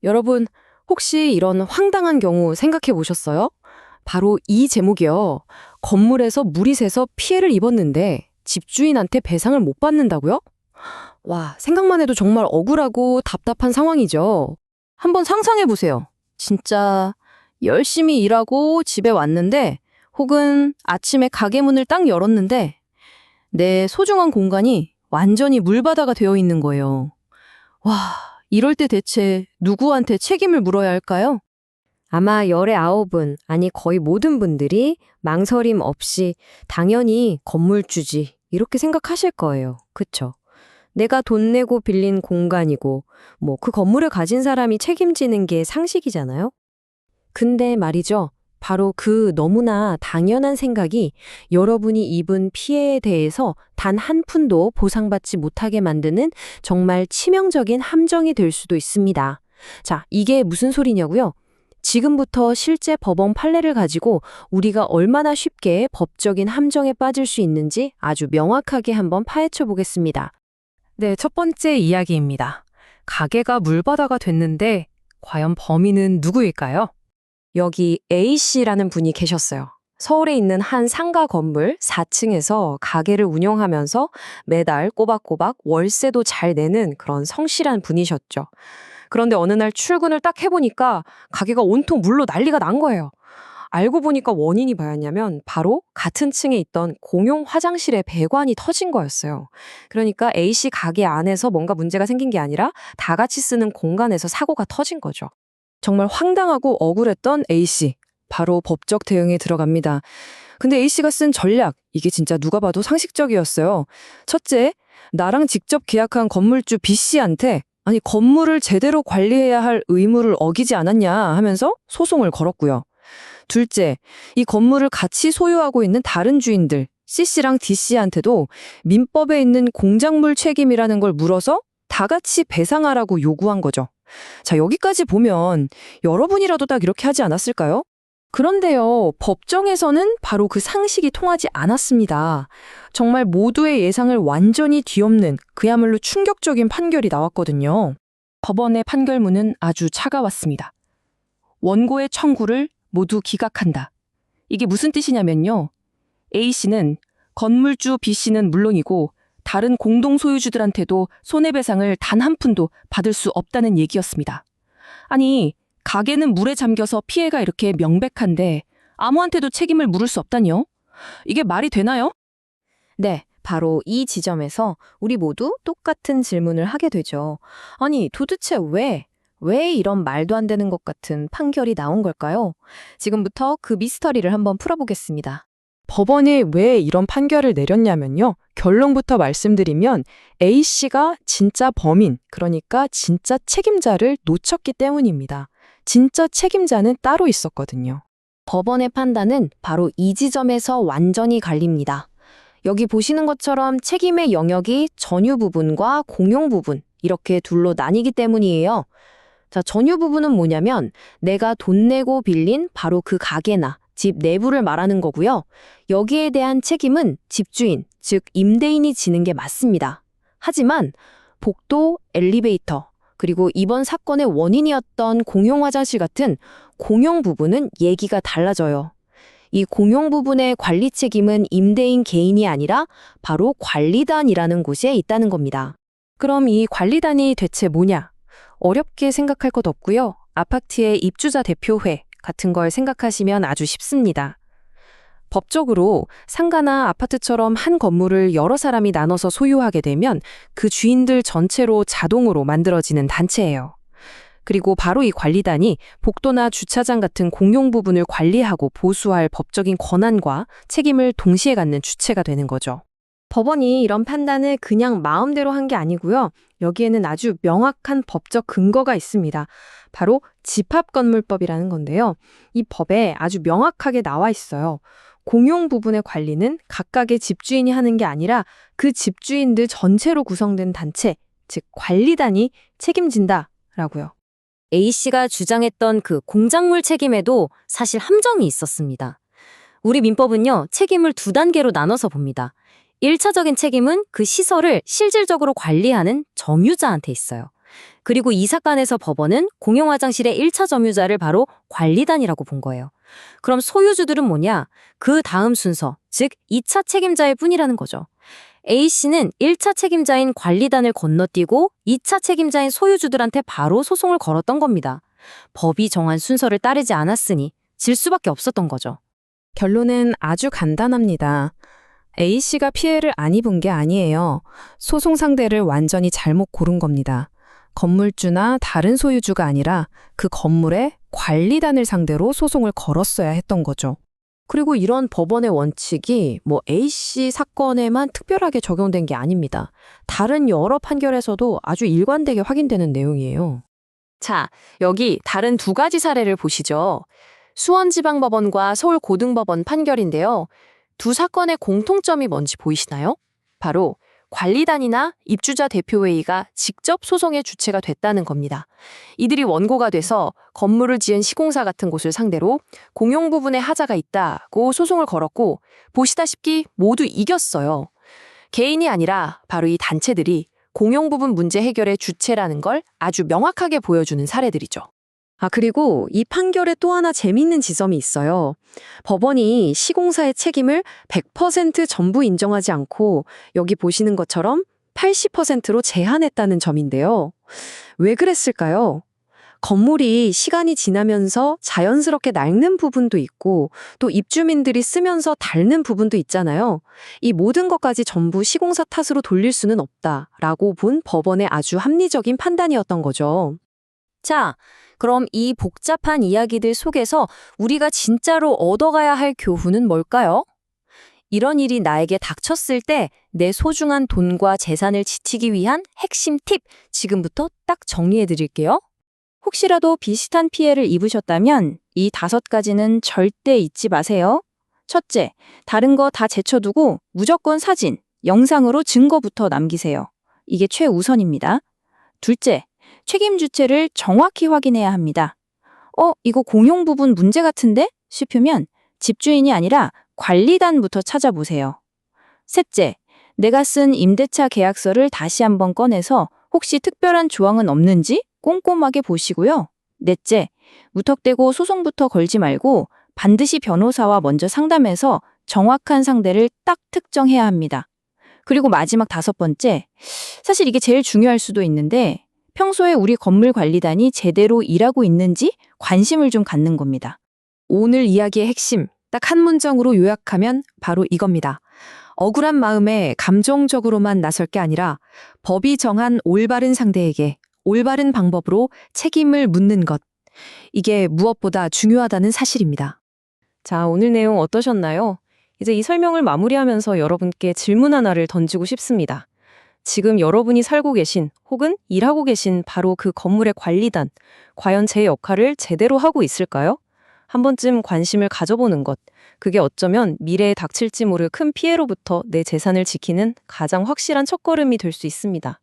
여러분, 혹시 이런 황당한 경우 생각해 보셨어요? 바로 이 제목이요. 건물에서 물이 새서 피해를 입었는데 집주인한테 배상을 못 받는다고요? 와, 생각만 해도 정말 억울하고 답답한 상황이죠. 한번 상상해 보세요. 진짜 열심히 일하고 집에 왔는데 혹은 아침에 가게 문을 딱 열었는데 내 소중한 공간이 완전히 물바다가 되어 있는 거예요. 와, 이럴 때 대체 누구한테 책임을 물어야 할까요? 아마 열의 9분, 아니 거의 모든 분들이 망설임 없이 당연히 건물주지 이렇게 생각하실 거예요. 그쵸? 내가 돈 내고 빌린 공간이고 그 건물을 가진 사람이 책임지는 게 상식이잖아요. 근데 말이죠. 바로 그 너무나 당연한 생각이 여러분이 입은 피해에 대해서 단 한 푼도 보상받지 못하게 만드는 정말 치명적인 함정이 될 수도 있습니다. 자, 이게 무슨 소리냐고요? 지금부터 실제 법원 판례를 가지고 우리가 얼마나 쉽게 법적인 함정에 빠질 수 있는지 아주 명확하게 한번 파헤쳐 보겠습니다. 네, 첫 번째 이야기입니다. 가게가 물바다가 됐는데 과연 범인은 누구일까요? 여기 A씨라는 분이 계셨어요. 서울에 있는 한 상가 건물 4층에서 가게를 운영하면서 매달 꼬박꼬박 월세도 잘 내는 그런 성실한 분이셨죠. 그런데 어느 날 출근을 딱 해보니까 가게가 온통 물로 난리가 난 거예요. 알고 보니까 원인이 뭐였냐면 바로 같은 층에 있던 공용 화장실의 배관이 터진 거였어요. 그러니까 A씨 가게 안에서 뭔가 문제가 생긴 게 아니라 다 같이 쓰는 공간에서 사고가 터진 거죠. 정말 황당하고 억울했던 A씨. 바로 법적 대응에 들어갑니다. 근데 A씨가 쓴 전략, 이게 진짜 누가 봐도 상식적이었어요. 첫째, 나랑 직접 계약한 건물주 B씨한테 아니 건물을 제대로 관리해야 할 의무를 어기지 않았냐 하면서 소송을 걸었고요. 둘째, 이 건물을 같이 소유하고 있는 다른 주인들 C씨랑 D씨한테도 민법에 있는 공작물 책임이라는 걸 물어서 다 같이 배상하라고 요구한 거죠. 자, 여기까지 보면 여러분이라도 딱 이렇게 하지 않았을까요? 그런데요, 법정에서는 바로 그 상식이 통하지 않았습니다. 정말 모두의 예상을 완전히 뒤엎는 그야말로 충격적인 판결이 나왔거든요. 법원의 판결문은 아주 차가웠습니다. 원고의 청구를 모두 기각한다. 이게 무슨 뜻이냐면요. A씨는 건물주 B씨는 물론이고 다른 공동소유주들한테도 손해배상을 단 한 푼도 받을 수 없다는 얘기였습니다. 아니, 가게는 물에 잠겨서 피해가 이렇게 명백한데 아무한테도 책임을 물을 수 없다니요? 이게 말이 되나요? 네, 바로 이 지점에서 우리 모두 똑같은 질문을 하게 되죠. 아니, 도대체 왜 이런 말도 안 되는 것 같은 판결이 나온 걸까요? 지금부터 그 미스터리를 한번 풀어보겠습니다. 법원이 왜 이런 판결을 내렸냐면요. 결론부터 말씀드리면 A씨가 진짜 범인, 그러니까 진짜 책임자를 놓쳤기 때문입니다. 진짜 책임자는 따로 있었거든요. 법원의 판단은 바로 이 지점에서 완전히 갈립니다. 여기 보시는 것처럼 책임의 영역이 전유 부분과 공용 부분, 이렇게 둘로 나뉘기 때문이에요. 자, 전유 부분은 뭐냐면 내가 돈 내고 빌린 바로 그 가게나 집 내부를 말하는 거고요. 여기에 대한 책임은 집주인, 즉 임대인이 지는 게 맞습니다. 하지만 복도, 엘리베이터, 그리고 이번 사건의 원인이었던 공용 화장실 같은 공용 부분은 얘기가 달라져요. 이 공용 부분의 관리 책임은 임대인 개인이 아니라 바로 관리단이라는 곳에 있다는 겁니다. 그럼 이 관리단이 대체 뭐냐? 어렵게 생각할 것 없고요. 아파트의 입주자 대표회 같은 걸 생각하시면 아주 쉽습니다. 법적으로 상가나 아파트처럼 한 건물을 여러 사람이 나눠서 소유하게 되면 그 주인들 전체로 자동으로 만들어지는 단체예요. 그리고 바로 이 관리단이 복도나 주차장 같은 공용 부분을 관리하고 보수할 법적인 권한과 책임을 동시에 갖는 주체가 되는 거죠. 법원이 이런 판단을 그냥 마음대로 한 게 아니고요. 여기에는 아주 명확한 법적 근거가 있습니다. 바로 집합건물법이라는 건데요. 이 법에 아주 명확하게 나와 있어요. 공용 부분의 관리는 각각의 집주인이 하는 게 아니라 그 집주인들 전체로 구성된 단체, 즉 관리단이 책임진다라고요. A씨가 주장했던 그 공작물 책임에도 사실 함정이 있었습니다. 우리 민법은요, 책임을 두 단계로 나눠서 봅니다. 1차적인 책임은 그 시설을 실질적으로 관리하는 점유자한테 있어요. 그리고 이 사건에서 법원은 공용 화장실의 1차 점유자를 바로 관리단이라고 본 거예요. 그럼 소유주들은 뭐냐? 그 다음 순서, 즉 2차 책임자일 뿐이라는 거죠. A씨는 1차 책임자인 관리단을 건너뛰고 2차 책임자인 소유주들한테 바로 소송을 걸었던 겁니다. 법이 정한 순서를 따르지 않았으니 질 수밖에 없었던 거죠. 결론은 아주 간단합니다. A씨가 피해를 안 입은 게 아니에요. 소송 상대를 완전히 잘못 고른 겁니다. 건물주나 다른 소유주가 아니라 그 건물의 관리단을 상대로 소송을 걸었어야 했던 거죠. 그리고 이런 법원의 원칙이 A씨 사건에만 특별하게 적용된 게 아닙니다. 다른 여러 판결에서도 아주 일관되게 확인되는 내용이에요. 자, 여기 다른 두 가지 사례를 보시죠. 수원지방법원과 서울고등법원 판결인데요. 두 사건의 공통점이 뭔지 보이시나요? 바로 관리단이나 입주자 대표회의가 직접 소송의 주체가 됐다는 겁니다. 이들이 원고가 돼서 건물을 지은 시공사 같은 곳을 상대로 공용 부분에 하자가 있다고 소송을 걸었고 보시다시피 모두 이겼어요. 개인이 아니라 바로 이 단체들이 공용 부분 문제 해결의 주체라는 걸 아주 명확하게 보여주는 사례들이죠. 그리고 이 판결에 또 하나 재미있는 지점이 있어요. 법원이 시공사의 책임을 100% 전부 인정하지 않고 여기 보시는 것처럼 80%로 제한했다는 점인데요. 왜 그랬을까요? 건물이 시간이 지나면서 자연스럽게 낡는 부분도 있고 또 입주민들이 쓰면서 닳는 부분도 있잖아요. 이 모든 것까지 전부 시공사 탓으로 돌릴 수는 없다라고 본 법원의 아주 합리적인 판단이었던 거죠. 자, 그럼 이 복잡한 이야기들 속에서 우리가 진짜로 얻어가야 할 교훈은 뭘까요? 이런 일이 나에게 닥쳤을 때 내 소중한 돈과 재산을 지키기 위한 핵심 팁 지금부터 딱 정리해 드릴게요. 혹시라도 비슷한 피해를 입으셨다면 이 5가지는 절대 잊지 마세요. 첫째, 다른 거 다 제쳐두고 무조건 사진, 영상으로 증거부터 남기세요. 이게 최우선입니다. 둘째, 책임 주체를 정확히 확인해야 합니다. 이거 공용 부분 문제 같은데? 싶으면 집주인이 아니라 관리단부터 찾아보세요. 셋째, 내가 쓴 임대차 계약서를 다시 한번 꺼내서 혹시 특별한 조항은 없는지 꼼꼼하게 보시고요. 넷째, 무턱대고 소송부터 걸지 말고 반드시 변호사와 먼저 상담해서 정확한 상대를 딱 특정해야 합니다. 그리고 마지막 5번째, 사실 이게 제일 중요할 수도 있는데 평소에 우리 건물 관리단이 제대로 일하고 있는지 관심을 좀 갖는 겁니다. 오늘 이야기의 핵심, 딱 한 문장으로 요약하면 바로 이겁니다. 억울한 마음에 감정적으로만 나설 게 아니라 법이 정한 올바른 상대에게 올바른 방법으로 책임을 묻는 것. 이게 무엇보다 중요하다는 사실입니다. 자, 오늘 내용 어떠셨나요? 이제 이 설명을 마무리하면서 여러분께 질문 하나를 던지고 싶습니다. 지금 여러분이 살고 계신 혹은 일하고 계신 바로 그 건물의 관리단, 과연 제 역할을 제대로 하고 있을까요? 한 번쯤 관심을 가져보는 것, 그게 어쩌면 미래에 닥칠지 모를 큰 피해로부터 내 재산을 지키는 가장 확실한 첫걸음이 될 수 있습니다.